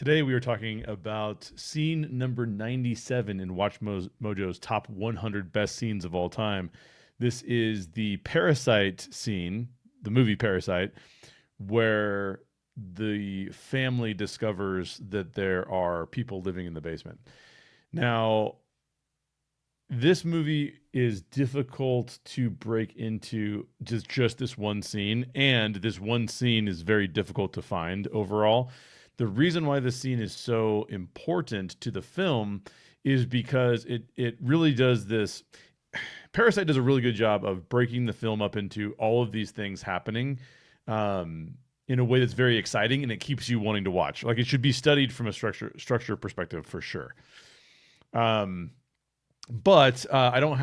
Today we are talking about scene number 97 in WatchMojo's top 100 best scenes of all time. This is the Parasite scene, the movie Parasite, where the family discovers that there are people living in the basement. Now, this movie is difficult to break into just this one scene, and this one scene is very difficult to find overall. The reason why this scene is so important to the film is because it really does this. Parasite does a really good job of breaking the film up into all of these things happening in a way that's very exciting, and it keeps you wanting to watch. Like, it should be studied from a structure perspective for sure. But I don't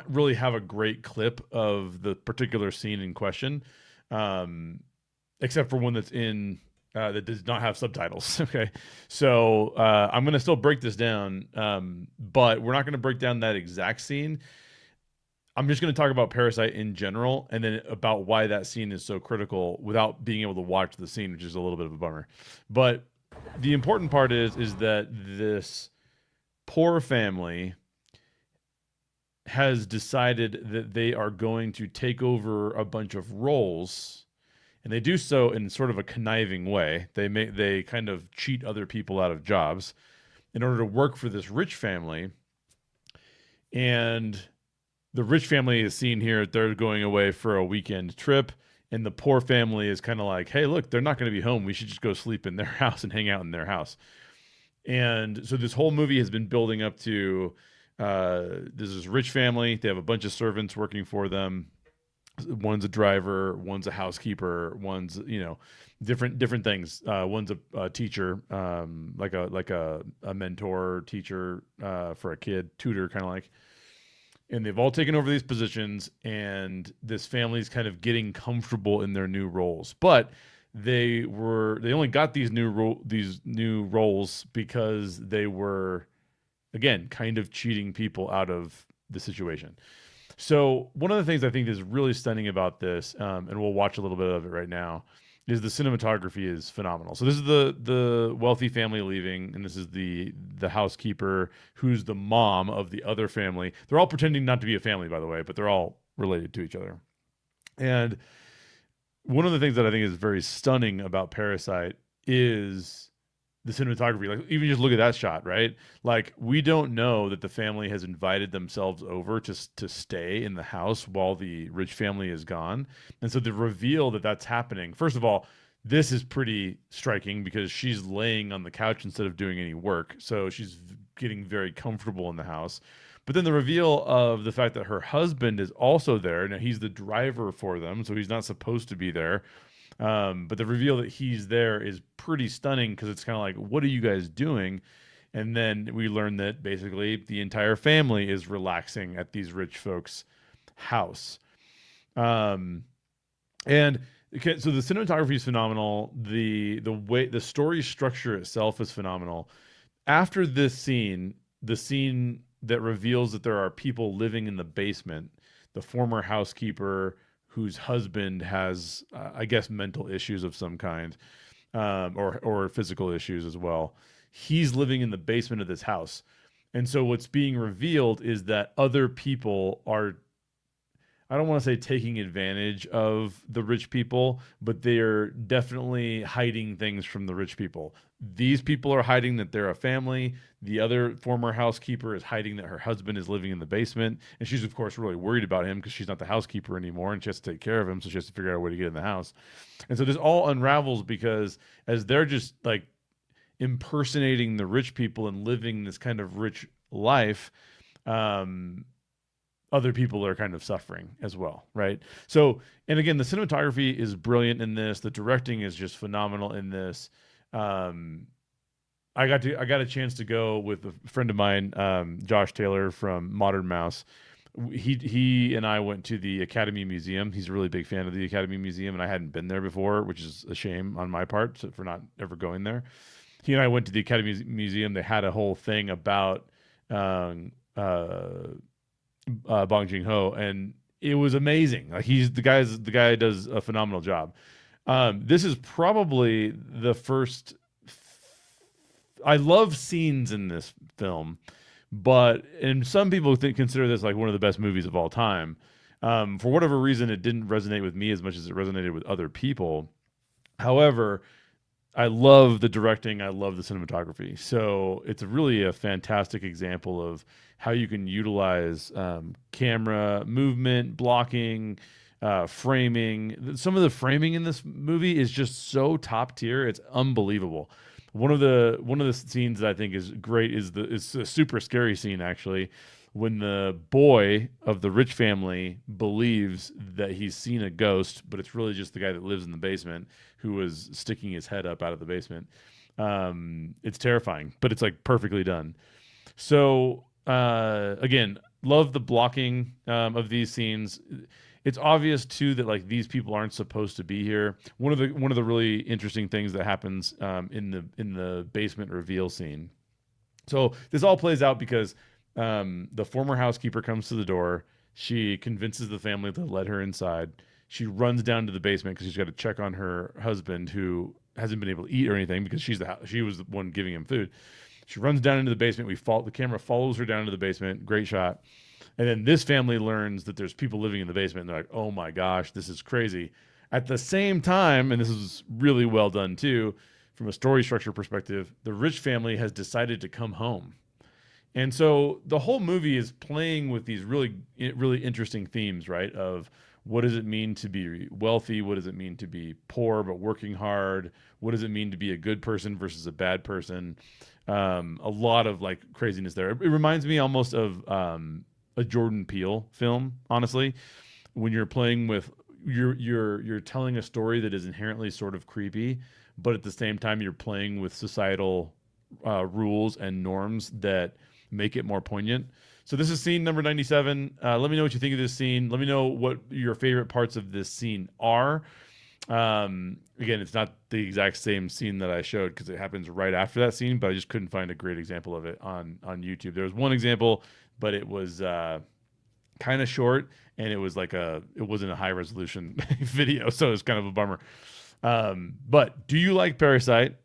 really have a great clip of the particular scene in question, except for one that's in that does not have subtitles. Okay, so I'm gonna still break this down, but we're not gonna break down that exact scene. I'm just gonna talk about Parasite in general, and then about why that scene is so critical without being able to watch the scene, which is a little bit of a bummer. But the important part is that this poor family has decided that they are going to take over a bunch of roles, and they do so in sort of a conniving way. They kind of cheat other people out of jobs in order to work for this rich family. And the rich family is seen here, they're going away for a weekend trip, and the poor family is kind of like, hey, look, they're not going to be home. We should just go sleep in their house and hang out in their house. And so this whole movie has been building up to this is rich family. They have a bunch of servants working for them. One's a driver, one's a housekeeper, one's different things. One's a teacher, like a mentor teacher for a kid, tutor kind of like. And they've all taken over these positions, and this family's kind of getting comfortable in their new roles, but they only got these new roles because they were, again, kind of cheating people out of the situation. So one of the things I think is really stunning about this, and we'll watch a little bit of it right now, is the cinematography is phenomenal. So this is the wealthy family leaving, and this is the housekeeper who's the mom of the other family. They're all pretending not to be a family, by the way, but they're all related to each other. And one of the things that I think is very stunning about Parasite is the cinematography. Like, even just look at that shot, right? Like, we don't know that the family has invited themselves over to stay in the house while the rich family is gone. And so the reveal that that's happening, first of all, this is pretty striking because she's laying on the couch instead of doing any work. So she's getting very comfortable in the house. But then the reveal of the fact that her husband is also there. Now, he's the driver for them, so he's not supposed to be there. But the reveal that he's there is pretty stunning because it's kind of like, what are you guys doing? And then we learn that basically the entire family is relaxing at these rich folks' house. And okay, so the cinematography is phenomenal. The story structure itself is phenomenal. After this scene, the scene that reveals that there are people living in the basement, the former housekeeper whose husband has, I guess, mental issues of some kind, or physical issues as well. He's living in the basement of this house. And so what's being revealed is that other people are, I don't want to say taking advantage of the rich people, but they're definitely hiding things from the rich people. These people are hiding that they're a family. The other former housekeeper is hiding that her husband is living in the basement. And she's, of course, really worried about him because she's not the housekeeper anymore and she has to take care of him. So she has to figure out a way to get in the house. And so this all unravels because as they're just like impersonating the rich people and living this kind of rich life, other people are kind of suffering as well, right? So, and again, the cinematography is brilliant in this. The directing is just phenomenal in this. I got a chance to go with a friend of mine, Josh Taylor from Modern Mouse. He and I went to the Academy Museum. He's a really big fan of the Academy Museum, and I hadn't been there before, which is a shame on my part for not ever going there. He and I went to the Academy Museum. They had a whole thing about Bong Joon-ho, and it was amazing. Like, the guy does a phenomenal job. This is probably the first I love scenes in this film, and some people consider this like one of the best movies of all time. For whatever reason, it didn't resonate with me as much as it resonated with other people. However, I love the directing. I love the cinematography. So it's really a fantastic example of how you can utilize camera movement, blocking, framing. Some of the framing in this movie is just so top tier. It's unbelievable. One of the scenes that I think is great is a super scary scene actually, when the boy of the rich family believes that he's seen a ghost, but it's really just the guy that lives in the basement who was sticking his head up out of the basement. It's terrifying, but it's like perfectly done. So again, love the blocking of these scenes. It's obvious too that like these people aren't supposed to be here. One of the really interesting things that happens in the basement reveal scene. So this all plays out because the former housekeeper comes to the door. She convinces the family to let her inside. She runs down to the basement because she's got to check on her husband who hasn't been able to eat or anything because she was the one giving him food. She runs down into the basement. The camera follows her down into the basement. Great shot. And then this family learns that there's people living in the basement. And they're like, oh my gosh, this is crazy. At the same time, and this is really well done too, from a story structure perspective, the rich family has decided to come home. And so the whole movie is playing with these really, really interesting themes, right? Of what does it mean to be wealthy? What does it mean to be poor but working hard? What does it mean to be a good person versus a bad person? A lot of like craziness there. It reminds me almost of a Jordan Peele film, honestly, when you're playing with you're telling a story that is inherently sort of creepy, but at the same time you're playing with societal rules and norms that make it more poignant. So this is scene number 97. Let me know what you think of this scene. Let me know what your favorite parts of this scene are. Again, it's not the exact same scene that I showed because it happens right after that scene, but I just couldn't find a great example of it on YouTube. There was one example, but it was kind of short, and it wasn't a high resolution video, so it's kind of a bummer. But do you like Parasite?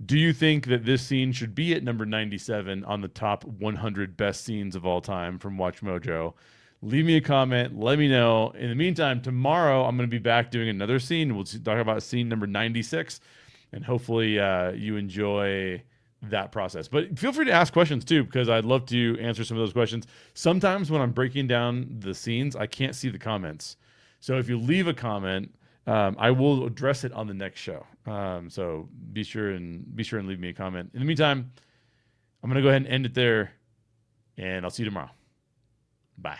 Do you think that this scene should be at number 97 on the top 100 best scenes of all time from WatchMojo? Leave me a comment. Let me know. In the meantime, tomorrow I'm going to be back doing another scene. We'll talk about scene number 96, and hopefully you enjoy that process. But feel free to ask questions too, because I'd love to answer some of those questions. Sometimes when I'm breaking down the scenes, I can't see the comments. So if you leave a comment, I will address it on the next show. So be sure and leave me a comment. In the meantime, I'm going to go ahead and end it there, and I'll see you tomorrow. Bye.